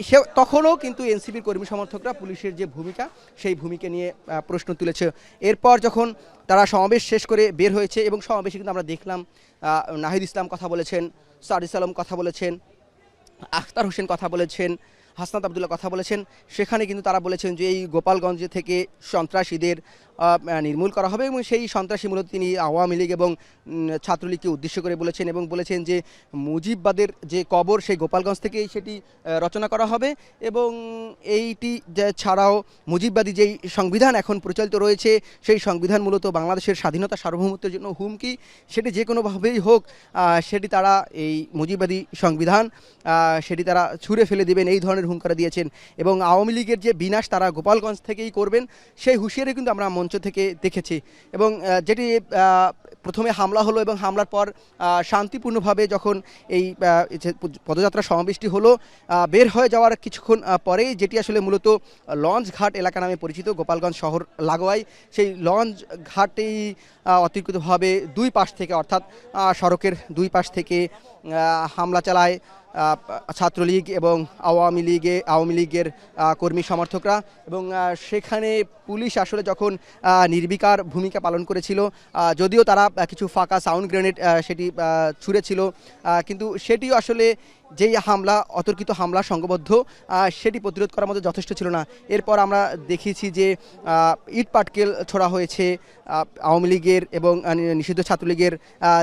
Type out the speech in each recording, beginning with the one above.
সে তখনও কিন্তু এনসিপির কর্মী সমর্থকরা পুলিশের যে ভূমিকা সেই ভূমিকা নিয়ে প্রশ্ন তুলেছে। এরপর যখন তারা সমাবেশ শেষ করে বের হয়েছে এবং সমাবেশে কিন্তু আমরা দেখলাম নাহিদ ইসলাম কথা বলেছেন, সাদিস আলম কথা বলেছেন, আখতার হোসেন কথা বলেছেন, হাসনাত আবদুল্লাহ কথা বলেছেন। সেখানে কিন্তু তারা বলেছেন যে এই গোপালগঞ্জ থেকে সন্ত্রাসীদের নির্মূল করা হবে এবং সেই সন্ত্রাসী মূলত তিনি আওয়ামী লীগ এবং ছাত্রলীগকে উদ্দেশ্য করে বলেছেন এবং বলেছেন যে মুজিববাদের যে কবর সেই গোপালগঞ্জ থেকেই সেটি রচনা করা হবে এবং এইটি ছাড়াও মুজিববাদী যেই সংবিধান এখন প্রচলিত রয়েছে সেই সংবিধান মূলত বাংলাদেশের স্বাধীনতা সার্বভৌমত্বের জন্য হুমকি, সেটি যে কোনোভাবেই হোক সেটি তারা এই মুজিববাদী সংবিধান সেটি তারা ছুঁড়ে ফেলে দেবেন এই ধরনের হুঙ্কার দিয়েছেন এবং আওয়ামী লীগের যে বিনাশ তারা গোপালগঞ্জ থেকেই করবেন সেই হুঁশিয়ারি কিন্তু আমরা মঞ্চ থেকে দেখেছি এবং যেটি প্রথমে হামলা হলো এবং হামলার পর শান্তিপূর্ণভাবে যখন এই পদযাত্রা সমাবেশটি হলো বের হয়ে যাওয়ার কিছুক্ষণ পরেই যেটি আসলে মূলত লঞ্চ ঘাট এলাকা নামে পরিচিত গোপালগঞ্জ শহর লাগোয়ায় সেই লঞ্চ ঘাটেই অতিরিক্তভাবে দুই পাশ থেকে অর্থাৎ সড়কের দুই পাশ থেকে হামলা চালায় ছাত্রলীগ এবং আওয়ামী লীগের কর্মী সমর্থকরা এবং সেখানে পুলিশ আসলে যখন নির্বিকার ভূমিকা পালন করেছিল, যদিও তারা কিছু ফাঁকা সাউন্ড গ্রেনেড সেটি ছুঁড়েছিল, কিন্তু সেটিও আসলে যেই হামলা অতর্কিত হামলা সংঘবদ্ধ সেটি প্রতিরোধ করার মতো যথেষ্ট ছিল না। এরপর আমরা দেখেছি যে ইট পাটকেল ছোড়া হয়েছে আওয়ামী লীগের এবং নিষিদ্ধ ছাত্রলীগের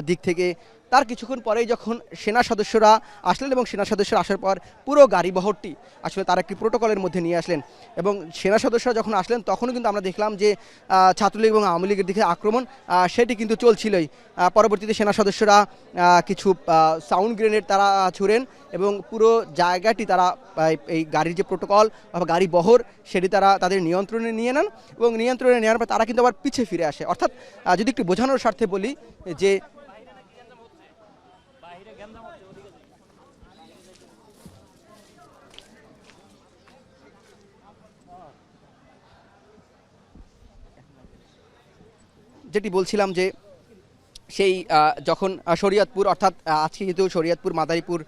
দিক থেকে। তার কিছুক্ষণ পরেই যখন সেনা সদস্যরা আসলেন এবং সেনা সদস্যরা আসার পর পুরো গাড়িবহরটি আসলে তার একটি প্রোটোকলের মধ্যে নিয়ে আসলেন এবং সেনা সদস্যরা যখন আসলেন তখনও কিন্তু আমরা দেখলাম যে ছাত্রলীগ এবং আওয়ামী লীগের দিকে আক্রমণ সেটি কিন্তু চলছিলই। পরবর্তীতে সেনা সদস্যরা কিছু সাউন্ড গ্রেনেড তারা ছুড়েন এবং পুরো জায়গাটি তারা এই গাড়ির যে প্রোটোকল বা গাড়ি বহর সেটি তারা তাদের নিয়ন্ত্রণে নিয়ে নেন এবং নিয়ন্ত্রণে নেওয়ার পর তারা কিন্তু আবার পিছিয়ে ফিরে আসে। অর্থাৎ যদি একটু বোঝানোর স্বার্থে বলি যে যেটি বলছিলাম যে সেই যখন শরীয়তপুর অর্থাৎ আজকে যেহেতু শরীয়তপুর, মাদারীপুর,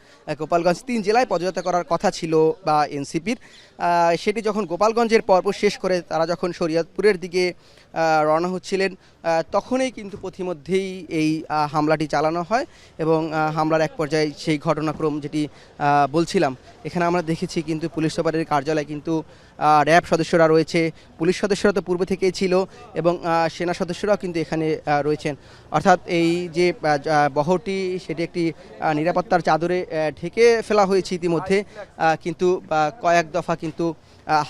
গোপালগঞ্জ 3 জেলায় পদযাত্রা করার কথা ছিল বা এনসিপির, সেটি যখন গোপালগঞ্জের পর্ব শেষ করে তারা যখন শরীয়তপুরের দিকে রওনা হচ্ছিলেন তখনই কিন্তু পথিমধ্যেই এই হামলাটি চালানো হয় এবং হামলার এক পর্যায়ে সেই ঘটনাক্রম যেটি বলছিলাম এখানে আমরা দেখেছি কিন্তু পুলিশ সুপারের কার্যালয়ে কিন্তু র্যাব সদস্যরা রয়েছে, পুলিশ সদস্যরা তো পূর্ব থেকেই ছিল এবং সেনা সদস্যরাও কিন্তু এখানে রয়েছেন। অর্থাৎ এই যে বহরটি সেটি একটি নিরাপত্তার চাদরে ঢেকে ফেলা হয়েছে ইতিমধ্যে, কিন্তু কয়েক দফা কিন্তু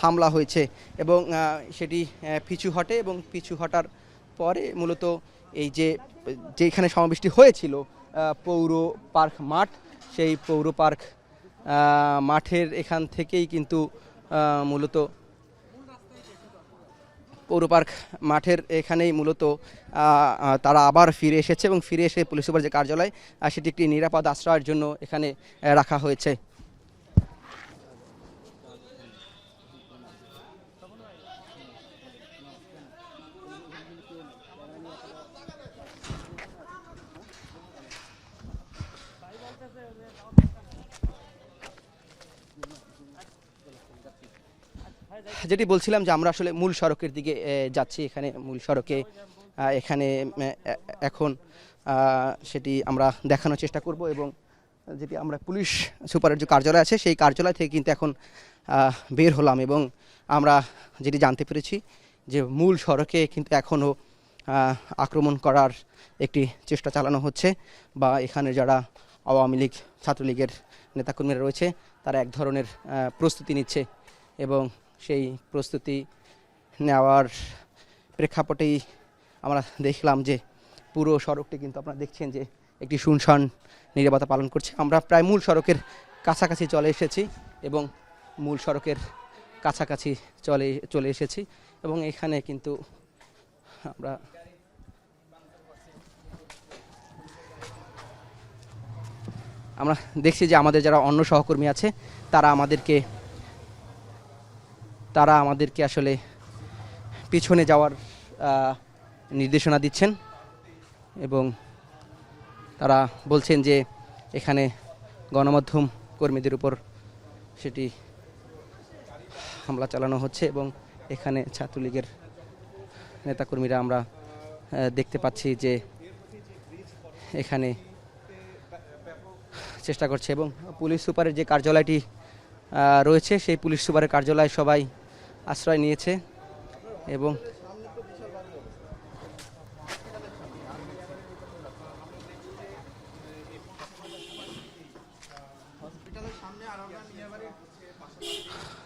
হামলা হয়েছে এবং সেটি পিছু হটে এবং পিছু হটার পরে মূলত এই যেখানে সমাবেশটি হয়েছিল পৌর পার্ক মাঠ, সেই পৌর পার্ক মাঠের এখান থেকেই কিন্তু মূলত পৌর পার্ক মাঠের এখানেই মূলত তারা আবার ফিরে এসেছে এবং ফিরে এসে পুলিশ সুপার যে কার্যালয় সেটি একটি নিরাপদ আশ্রয়ের জন্য এখানে রাখা হয়েছে। যেটি বলছিলাম যে আমরা আসলে মূল সড়কের দিকে যাচ্ছি, এখানে মূল সড়কে এখানে এখন সেটি আমরা দেখানোর চেষ্টা করব এবং যেটি আমরা পুলিশ সুপারের যে কার্যালয় আছে সেই কার্যালয় থেকে কিন্তু এখন বের হলাম এবং আমরা যেটি জানতে পেরেছি যে মূল সড়কে কিন্তু এখনও আক্রমণ করার একটি চেষ্টা চালানো হচ্ছে বা এখানে যারা আওয়ামী লীগ ছাত্রলীগের নেতাকর্মীরা রয়েছে তারা এক ধরনের প্রস্তুতি নিচ্ছে এবং সেই প্রস্তুতি নেওয়ার প্রেক্ষাপটেই আমরা দেখলাম যে পুরো সড়কটি কিন্তু আপনারা দেখছেন যে একটি শুনশান নীরবতা পালন করছে। আমরা প্রায় মূল সড়কের কাছাকাছি চলে এসেছি এবং মূল সড়কের কাছাকাছি চলে এসেছি এবং এখানে কিন্তু আমরা দেখছি যে আমাদের যারা অন্য সহকর্মী আছে তারা আমাদেরকে আসলে পিছনে যাওয়ার নির্দেশনা দিচ্ছেন এবং তারা বলছেন যে এখানে গণমাধ্যম কর্মীদের উপর সেটি হামলা চালানো হচ্ছে এবং এখানে ছাত্রলীগের নেতাকর্মীরা আমরা দেখতে পাচ্ছি যে এখানে চেষ্টা করছে এবং পুলিশ সুপারের যে কার্যালয়টি রয়েছে সেই পুলিশ সুপারের কার্যালয়ে সবাই আশ্রয় নিয়েছে এবং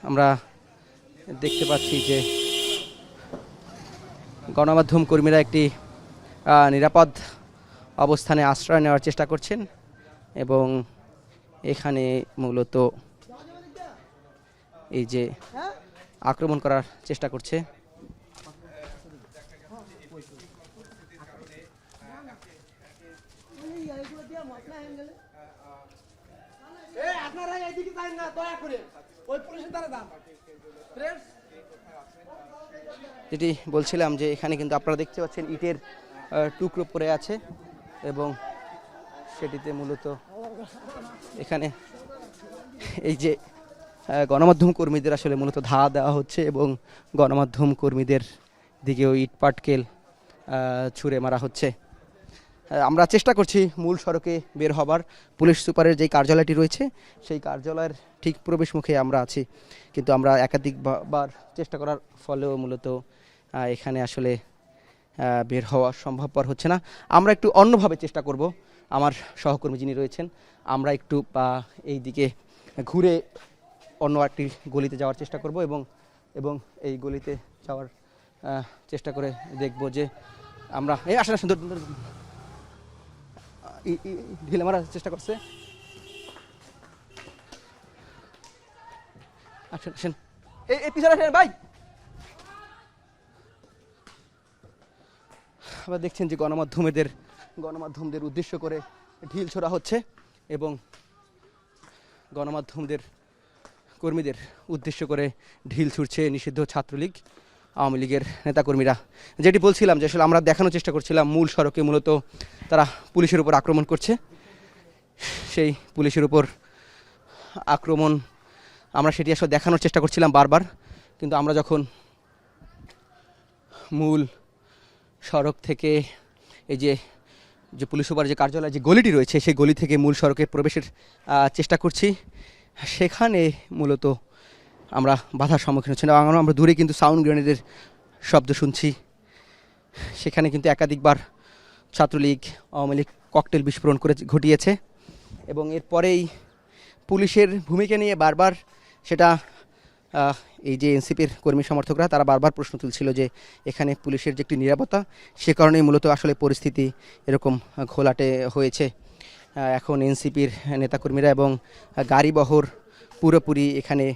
আমরা দেখতে পাচ্ছি যে গণমাধ্যম কর্মীরা একটি নিরাপদ অবস্থানে আশ্রয় নেওয়ার চেষ্টা করছেন এবং এখানে মূলত এই যে আক্রমণ করার চেষ্টা করছে। যেটি বলছিলাম যে এখানে কিন্তু আপনারা দেখতে পাচ্ছেন ইটের টুকরো পড়ে আছে এবং সেটিতে মূলত এখানে এই যে গণমাধ্যম কর্মীদের আসলে মূলত ধাওয়া দেওয়া হচ্ছে এবং গণমাধ্যম কর্মীদের দিকেও ইট পাটকেল ছুঁড়ে মারা হচ্ছে। আমরা চেষ্টা করছি মূল সড়কে বের হবার, পুলিশ সুপারের যেই কার্যালয়টি রয়েছে সেই কার্যালয়ের ঠিক প্রবেশ মুখে আমরা আছি, কিন্তু আমরা একাধিকবার চেষ্টা করার ফলেও মূলত এখানে আসলে বের হওয়া সম্ভবপর হচ্ছে না। আমরা একটু অন্যভাবে চেষ্টা করব, আমার সহকর্মী যিনি রয়েছেন, আমরা একটু এই দিকে ঘুরে অন্য একটি গলিতে যাওয়ার চেষ্টা করব এবং এই গলিতে যাওয়ার চেষ্টা করে দেখব যে আমরা আসলে সুন্দর ঢিলে মারার চেষ্টা করছে। আসেন আসেন, এই পিছনে আসেন ভাই। আবার দেখছেন যে গণমাধ্যমদের উদ্দেশ্য করে ঢিল ছোড়া হচ্ছে এবং গণমাধ্যমদের কর্মীদের উদ্দেশ্য করে ঢিল ছুড়ছে নিষিদ্ধ ছাত্রলীগ আওয়ামী লীগের নেতাকর্মীরা। যেটি বলছিলাম যে আসলে আমরা দেখানোর চেষ্টা করছিলাম মূল সড়কে মূলত তারা পুলিশের উপর আক্রমণ করছে, সেই পুলিশের উপর আক্রমণ আমরা সেটি আসলে দেখানোর চেষ্টা করছিলাম বারবার, কিন্তু আমরা যখন মূল সড়ক থেকে এই যে পুলিশ সুপার যে কার্যালয় যে গলিটি রয়েছে সেই গলি থেকে মূল সড়কে প্রবেশের চেষ্টা করছি, সেখানে মূলত আমরা বাধার সম্মুখীন হচ্ছি না। আমরা দূরে কিন্তু সাউন্ড গ্রেনেডের শব্দ শুনছি, সেখানে কিন্তু একাধিকবার ছাত্রলীগ আওয়ামী লীগ ককটেল বিস্ফোরণ ঘটিয়েছে এবং এরপরেই পুলিশের ভূমিকা নিয়ে বারবার সেটা এই যে এনসিপির কর্মী সমর্থকরা তারা বারবার প্রশ্ন তুলছিল যে এখানে পুলিশের যে একটি নিরাপত্তা, সে কারণেই মূলত আসলে পরিস্থিতি এরকম ঘোলাটে হয়েছে। এখন এনসিপির নেতাকর্মীরা এবং গাড়িবহর পুরোপুরি এখানে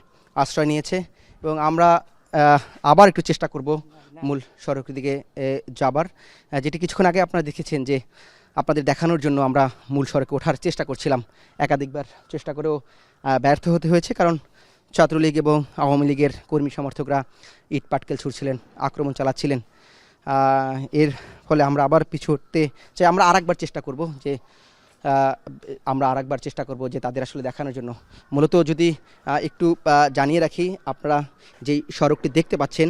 আশ্রয় নিয়েছে এবং আমরা আবার একটু চেষ্টা করব মূল সড়কের দিকে যাবার, যেটি কিছুক্ষণ আগে আপনারা দেখেছেন যে আপনাদের দেখানোর জন্য আমরা মূল সড়কে ওঠার চেষ্টা করছিলাম, একাধিকবার চেষ্টা করেও ব্যর্থ হতে হয়েছে, কারণ ছাত্রলীগ এবং আওয়ামী লীগের কর্মী সমর্থকরা ইট পাটকেল ছুড়ছিলেন, আক্রমণ চালাচ্ছিলেন। এর ফলে আমরা আবার পিছুতে চাই, আমরা আরেকবার চেষ্টা করব যে তাদের আসলে দেখানোর জন্য মূলত যদি একটু জানিয়ে রাখি, আপনারা যেই সড়কটি দেখতে পাচ্ছেন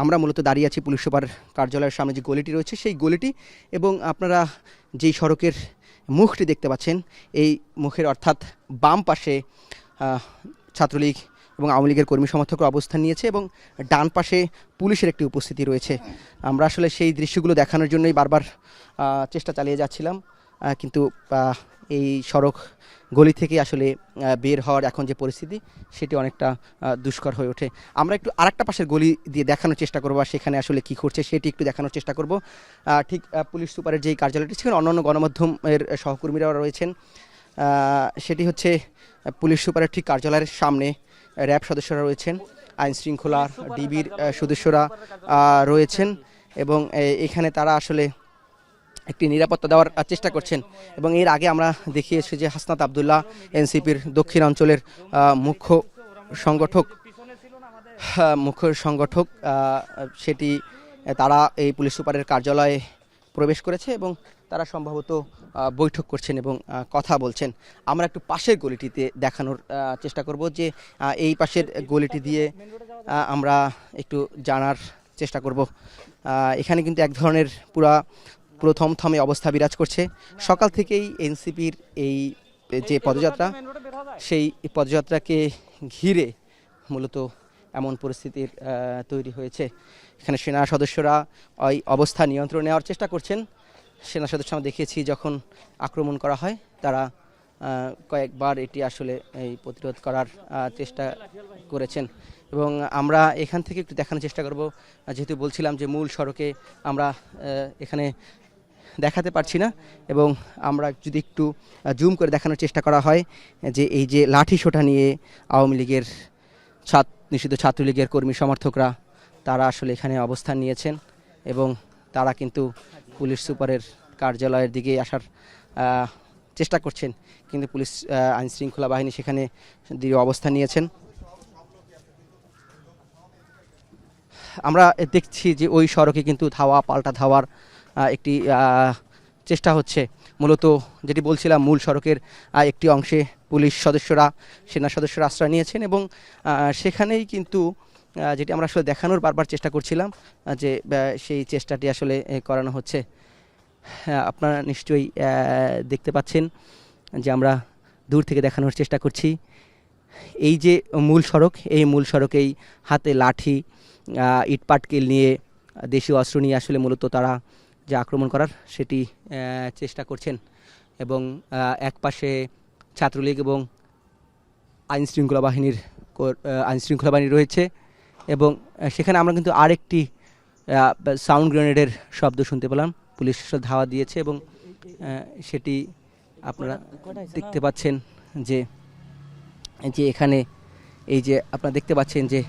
আমরা মূলত দাঁড়িয়ে আছি পুলিশ সুপার কার্যালয়ের সামনে যে গলিটি রয়েছে সেই গলিটি, এবং আপনারা যেই সড়কের মুখটি দেখতে পাচ্ছেন এই মুখের অর্থাৎ বাম পাশে ছাত্রলীগ এবং আওয়ামী লীগের কর্মী সমর্থকরা অবস্থান নিয়েছে এবং ডান পাশে পুলিশের একটি উপস্থিতি রয়েছে। আমরা আসলে সেই দৃশ্যগুলো দেখানোর জন্যই বারবার চেষ্টা চালিয়ে যাচ্ছিলাম, কিন্তু এই সড়ক গলি থেকে আসলে বের হওয়ার এখন যে পরিস্থিতি সেটি অনেকটা দুষ্কর হয়ে ওঠে। আমরা একটু আরেকটা পাশের গলি দিয়ে দেখানোর চেষ্টা করবো আর সেখানে আসলে কী করছে সেটি একটু দেখানোর চেষ্টা করব। ঠিক পুলিশ সুপারের যেই কার্যালয়টি ছিল, অন্যান্য গণমাধ্যমের সহকর্মীরাও রয়েছেন, সেটি হচ্ছে পুলিশ সুপারের ঠিক কার্যালয়ের সামনে র্যাব সদস্যরা রয়েছেন, আইন শৃঙ্খলার ডিবির সদস্যরা রয়েছেন এবং এখানে তারা আসলে একটি নিরাপত্তা দেওয়ার চেষ্টা করছেন। এবং এর আগে আমরা দেখিয়েছি যে হাসনাত আবদুল্লাহ এনসিপির দক্ষিণ অঞ্চলের মুখ্য সংগঠক সেটি তারা এই পুলিশ সুপারের কার্যালয়ে প্রবেশ করেছে এবং তারা সম্ভবত বৈঠক করছেন এবং কথা বলছেন। আমরা একটু পাশের গলিটিতে দেখানোর চেষ্টা করব যে এই পাশের গলিটি দিয়ে আমরা একটু জানার চেষ্টা করব। এখানে কিন্তু এক ধরনের পুরো থমথমে অবস্থা বিরাজ করছে। সকাল থেকেই এনসিপির এই যে পদযাত্রা, সেই পদযাত্রাকে ঘিরে মূলত এমন পরিস্থিতির তৈরি হয়েছে। এখানে সেনা সদস্যরা ওই অবস্থা নিয়ন্ত্রণ নেওয়ার চেষ্টা করছেন। সেনা সদস্য আমরা দেখিয়েছি যখন আক্রমণ করা হয় তারা কয়েকবার এটি আসলে এই প্রতিরোধ করার চেষ্টা করেছেন এবং আমরা এখান থেকে একটু দেখানোর চেষ্টা করব। যেহেতু বলছিলাম যে মূল সড়কে আমরা এখানে দেখাতে পারছি না এবং আমরা যদি একটু জুম করে দেখানোর চেষ্টা করা হয় যে এই যে লাঠি সোঁটা নিয়ে আওয়ামী লীগের নিষিদ্ধ ছাত্রলীগের কর্মী সমর্থকরা তারা আসলে এখানে অবস্থান নিয়েছেন এবং তারা কিন্তু পুলিশ সুপারের কার্যালয়ের দিকে আসার চেষ্টা করছেন, কিন্তু পুলিশ আইনশৃঙ্খলা বাহিনী সেখানে দৃঢ় অবস্থান নিয়েছেন। আমরা দেখছি যে ওই সড়কে কিন্তু ধাওয়া পাল্টা ধাওয়ার একটি চেষ্টা হচ্ছে। মূলত যেটি বলছিলাম মূল সড়কের একটি অংশে পুলিশ সদস্যরা সেনা সদস্যরা আশ্রয় নিয়েছেন এবং সেখানেই কিন্তু যেটি আমরা আসলে দেখানোর বারবার চেষ্টা করছিলাম যে সেই চেষ্টাটি আসলে করানো হচ্ছে। আপনারা নিশ্চয়ই দেখতে পাচ্ছেন যে আমরা দূর থেকে দেখানোর চেষ্টা করছি। এই যে মূল সড়ক, এই মূল সড়কেই হাতে লাঠি ইটপাটকেল নিয়ে দেশীয় অস্ত্র নিয়ে আসলে মূলত তারা যে আক্রমণ করার সেটি চেষ্টা করছেন এবং এক পাশে ছাত্রলীগ এবং আইনশৃঙ্খলা বাহিনী রয়েছে এবং সেখানে আমরা কিন্তু আরেকটি সাউন্ড গ্রেনেডের শব্দ শুনতে পেলাম। পুলিশ ধাওয়া দিয়েছে এবং সেটি আপনারা দেখতে পাচ্ছেন যে এখানে এই যে আপনারা দেখতে পাচ্ছেন যে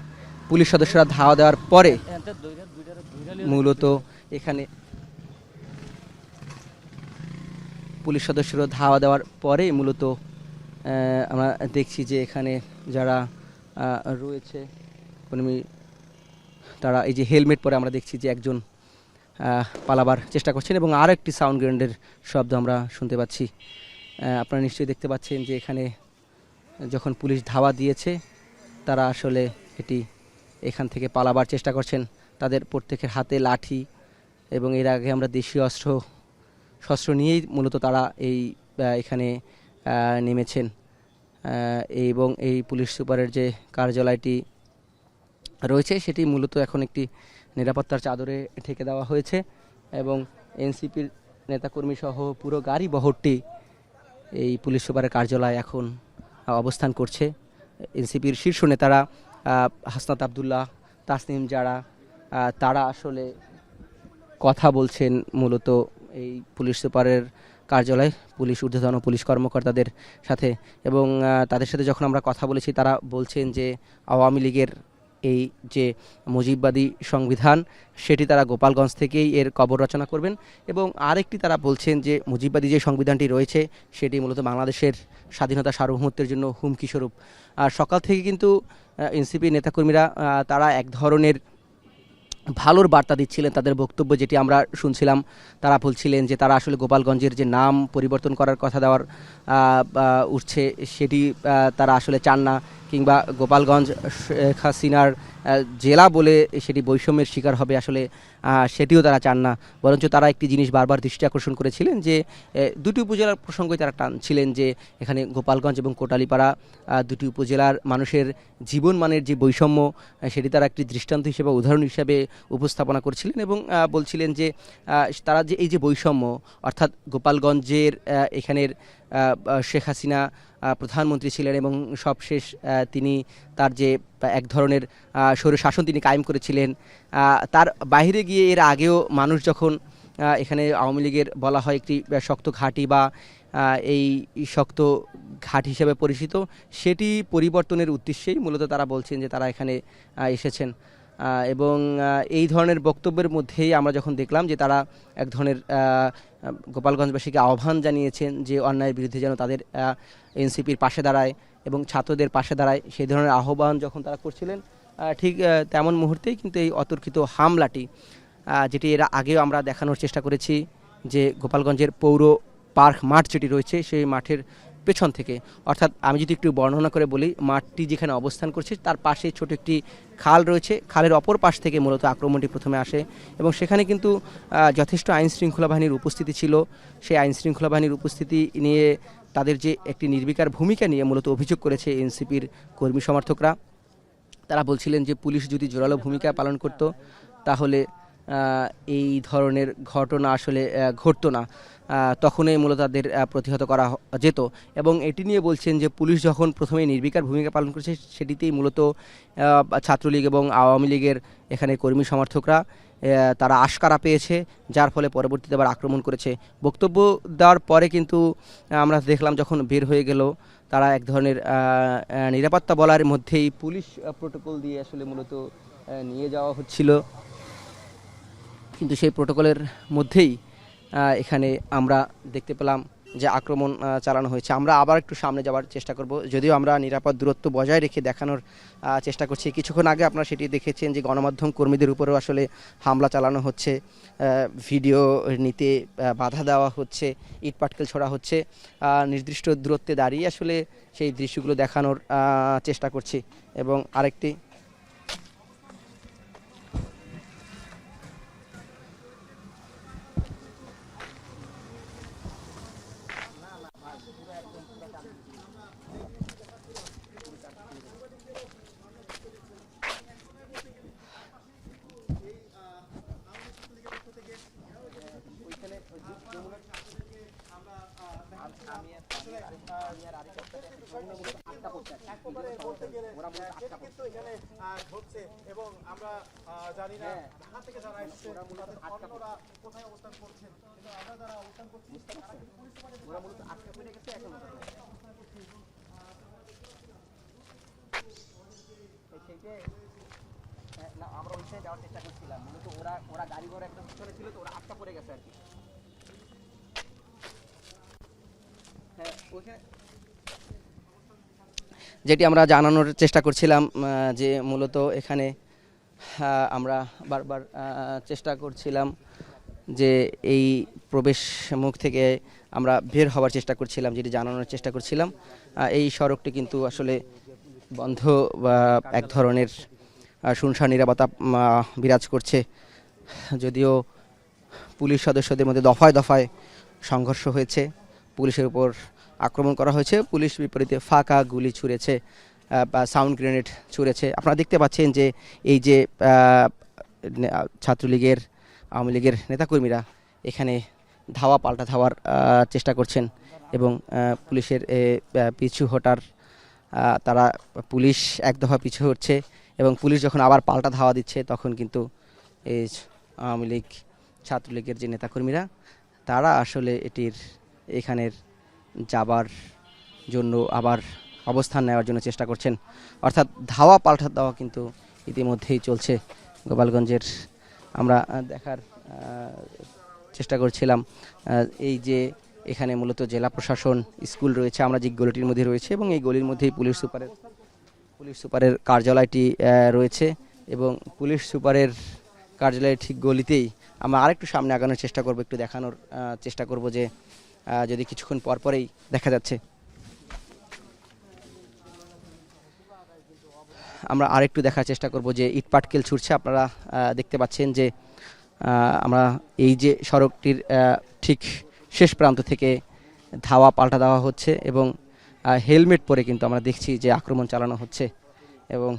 পুলিশ সদস্যরা ধাওয়া দেওয়ার পরে মূলত এখানে পুলিশ সদস্যরা ধাওয়া দেওয়ার পরে মূলত আমরা দেখছি যে এখানে যারা রয়েছে তারা এই যে হেলমেট পরে আমরা দেখছি যে একজন পালাবার চেষ্টা করছেন এবং আর একটি সাউন্ড গ্রেনেডের শব্দ আমরা শুনতে পাচ্ছি। আপনারা নিশ্চয়ই দেখতে পাচ্ছেন যে এখানে যখন পুলিশ ধাওয়া দিয়েছে তারা আসলে এখান থেকে পালাবার চেষ্টা করছেন। তাদের প্রত্যেকের হাতে লাঠি এবং এর আগে আমরা দেশীয় শস্ত্র নিয়েই মূলত তারা এখানে নেমেছেন এবং এই পুলিশ সুপারের যে কার্যালয়টি রয়েছে সেটি মূলত এখন একটি নিরাপত্তার চাদরে ঢেকে দেওয়া হয়েছে এবং এনসিপির নেতাকর্মী সহ পুরো গাড়ি বহরটি এই পুলিশ সুপারের কার্যালয়ে এখন অবস্থান করছে। এনসিপির শীর্ষ নেতারা হাসনাত আবদুল্লাহ, তাসনিম যারা তারা আসলে কথা বলছেন মূলত এই পুলিশ সুপারের কার্যালয় পুলিশ ঊর্ধ্বতন পুলিশ কর্মকর্তাদের সাথে এবং তাদের সাথে যখন আমরা কথা বলেছি তারা বলছেন যে আওয়ামী লীগের এই যে মুজিববাদী সংবিধান সেটি তারা গোপালগঞ্জ থেকেই এর কবর রচনা করবেন এবং আরেকটি তারা বলছেন যে মুজিববাদী যে সংবিধানটি রয়েছে সেটি মূলত বাংলাদেশের স্বাধীনতা সার্বভৌমত্বের জন্য হুমকি স্বরূপ। আর সকাল থেকে কিন্তু এনসিপি নেতাকর্মীরা তারা এক ধরনের ভালোর বার্তা দিচ্ছিলেন। তাদের বক্তব্য যেটি আমরা শুনছিলাম তারা বলছিলেন যে তারা আসলে গোপালগঞ্জের যে নাম পরিবর্তন করার কথা দেওয়ার উঠছে সেটি তারা আসলে চান না, কিংবা গোপালগঞ্জ শেখ হাসিনার জেলা বলে সেটি বৈষম্যের শিকার হবে আসলে সেটিও তারা চান না। বরঞ্চ তারা একটি জিনিস বারবার দৃষ্টি আকর্ষণ করেছিলেন যে দুটি উপজেলার প্রসঙ্গই তারা টানছিলেন যে এখানে গোপালগঞ্জ এবং কোটালীপাড়া দুটি উপজেলার মানুষের জীবনমানের যে বৈষম্য সেটি তারা একটি দৃষ্টান্ত হিসেবে উদাহরণ হিসেবে উপস্থাপনা করছিলেন এবং বলছিলেন যে তারা যে এই যে বৈষম্য অর্থাৎ গোপালগঞ্জের এখানের শেখ হাসিনা প্রধানমন্ত্রী ছিলেন এবং সবশেষ তিনি তার যে এক ধরনের স্বৈরশাসন তিনি কায়েম করেছিলেন, তার বাইরে গিয়ে এর আগেও মানুষ যখন এখানে আওয়ামী লীগের বলা হয় একটি শক্ত ঘাঁটি বা এই শক্ত ঘাট হিসেবে পরিচিত, সেটি পরিবর্তনের উদ্দেশ্যেই মূলত তারা বলছেন যে তারা এখানে এসেছেন এবং এই ধরনের বক্তব্যের মধ্যেই আমরা যখন দেখলাম যে তারা এক ধরনের গোপালগঞ্জবাসীকে আহ্বান জানিয়েছেন যে অন্যায়ের বিরুদ্ধে যেন তাদের এনসিপির পাশে দাঁড়ায় এবং ছাত্রদের পাশে দাঁড়ায়, সেই ধরনের আহ্বান যখন তারা করছিলেন ঠিক তেমন মুহূর্তেই কিন্তু এই অতর্কিত হামলাটি যেটি এর আগেও আমরা দেখানোর চেষ্টা করেছি যে গোপালগঞ্জের পৌর পার্ক মাঠ যেটি রয়েছে সেই মাঠের পেছন থেকে, অর্থাৎ আমি যদি একটু বর্ণনা করে বলি, মাঠটি যেখানে অবস্থান করছে তার পাশে ছোট একটি খাল রয়েছে, খালের অপর পাশ থেকে মূলত আক্রমণটি প্রথমে আসে এবং সেখানে কিন্তু যথেষ্ট আইন শৃঙ্খলা বাহিনীর উপস্থিতি ছিল। সেই আইন শৃঙ্খলা বাহিনীর উপস্থিতি নিয়ে তাদের যে একটি নির্বিকার ভূমিকা নিয়ে মূলত অভিযোগ করেছে এনসিপির কর্মী সমর্থকরা। তারা বলছিলেন যে পুলিশ যদি জোরালো ভূমিকা পালন করত তাহলে এই ধরনের ঘটনা আসলে ঘটতো না, তখনই মূলত তাদের প্রতিহত করা যেত। এবং এটি নিয়ে বলছেন যে পুলিশ যখন প্রথমে নির্বিকার ভূমিকা পালন করেছে সেটিতেই মূলত ছাত্রলীগ এবং আওয়ামী লীগের এখানে কর্মী সমর্থকরা তারা আশকারা পেয়েছে, যার ফলে পরবর্তীতে আবার আক্রমণ করেছে। বক্তব্য দেওয়ার পরে কিন্তু আমরা দেখলাম যখন বের হয়ে গেল তারা এক ধরনের নিরাপত্তা বলার মধ্যেই পুলিশ প্রোটোকল দিয়ে আসলে মূলত নিয়ে যাওয়া হচ্ছিল, কিন্তু সেই প্রোটোকলের মধ্যেই এখানে আমরা দেখতে পেলাম যে আক্রমণ চালানো হয়েছে। আমরা আবার একটু সামনে যাওয়ার চেষ্টা করব, যদিও আমরা নিরাপদ দূরত্ব বজায় রেখে দেখানোর চেষ্টা করছি। কিছুক্ষণ আগে আপনারা সেটি দেখেছেন যে গণমাধ্যম কর্মীদের উপরেও আসলে হামলা চালানো হচ্ছে, ভিডিও নিতে বাধা দেওয়া হচ্ছে, ইট পাটকেল ছোড়া হচ্ছে। নির্দিষ্ট দূরত্বে দাঁড়িয়ে আসলে সেই দৃশ্যগুলো দেখানোর চেষ্টা করছি। এবং আরেকটি এবং আমরা জানি না ঢাকা থেকে যারা এসেছে তাদের অন্যরা কোথায় অবস্থান করছেন, কিন্তু আমরা যারা অবস্থান করছি ওরা মূলত আটকা পড়ে গেছে। এখন আমরা ওই সাইডে যাওয়ার চেষ্টা করছিলাম, মূলত ওরা গাড়ি ঘোড়া একদম পিছনে ছিল, তো ওরা আটকা পড়ে গেছে আর কি। যেটি আমরা জানানোর চেষ্টা করছিলাম যে মূলত এখানে আমরা বারবার চেষ্টা করছিলাম যে এই প্রবেশ মুখ থেকে আমরা বের হওয়ার চেষ্টা করছিলাম, যেটি জানানোর চেষ্টা করছিলাম। এই সড়কটি কিন্তু আসলে বন্ধ বা এক ধরনের শুনশান নীরবতা বিরাজ করছে, যদিও পুলিশ সদস্যদের মধ্যে দফায় দফায় সংঘর্ষ হয়েছে, পুলিশের উপর আক্রমণ করা হয়েছে, পুলিশ বিপরীতে ফাঁকা গুলি ছুঁড়েছে বা সাউন্ড গ্রেনেড ছুঁড়েছে। আপনারা দেখতে পাচ্ছেন যে এই যে ছাত্রলীগের আওয়ামী লীগের নেতাকর্মীরা এখানে ধাওয়া পাল্টা ধাওয়ার চেষ্টা করছেন এবং পুলিশের পিছু হটার তারা পুলিশ এক দফা পিছু হচ্ছে এবং পুলিশ যখন আবার পাল্টা ধাওয়া দিচ্ছে তখন কিন্তু এই আওয়ামী লীগ ছাত্রলীগের যে নেতাকর্মীরা তারা আসলে এখানের যাবার জন্য আবার অবস্থান নেওয়ার জন্য চেষ্টা করছেন, অর্থাৎ ধাওয়া পাল্টা দেওয়া কিন্তু ইতিমধ্যেই চলছে গোপালগঞ্জের। আমরা দেখার চেষ্টা করছিলাম এই যে এখানে মূলত জেলা প্রশাসন স্কুল রয়েছে, আমরা যে গলিটির মধ্যে রয়েছে এবং এই গলির মধ্যেই পুলিশ সুপারের কার্যালয়টি রয়েছে এবং পুলিশ সুপারের কার্যালয়ের ঠিক গলিতেই আমরা আরেকটু সামনে আগানোর চেষ্টা করব, একটু দেখানোর চেষ্টা করব যে যদি কিছুক্ষণ পরেই দেখা যাচ্ছে। আমরা আরেকটু দেখার চেষ্টা করব যে ইট পাটকেল ছুটছে। আপনারা দেখতে পাচ্ছেন যে আমরা এই যে সড়কটির ঠিক শেষ প্রান্ত থেকে ধাওয়া পাল্টা দেওয়া হচ্ছে এবং হেলমেট পরে কিন্তু আমরা দেখছি যে আক্রমণ চালানো হচ্ছে এবং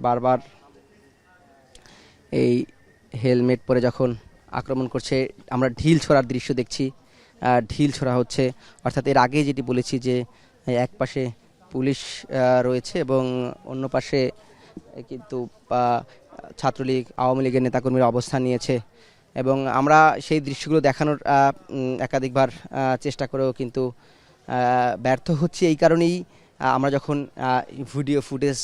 বারবার এই হেলমেট পরে যখন আক্রমণ করছে আমরা ঢিল ছোড়ার দৃশ্য দেখছি, ঢিল ছোড়া হচ্ছে। অর্থাৎ এর আগে যেটি বলেছি যে এক পাশে পুলিশ রয়েছে এবং অন্য পাশে কিন্তু ছাত্রলীগ আওয়ামী লীগের নেতাকর্মীরা অবস্থান নিয়েছে এবং আমরা সেই দৃশ্যগুলো দেখানোর একাধিকবার চেষ্টা করেও কিন্তু ব্যর্থ হচ্ছে। এই কারণেই আমরা যখন ভিডিও ফুটেজ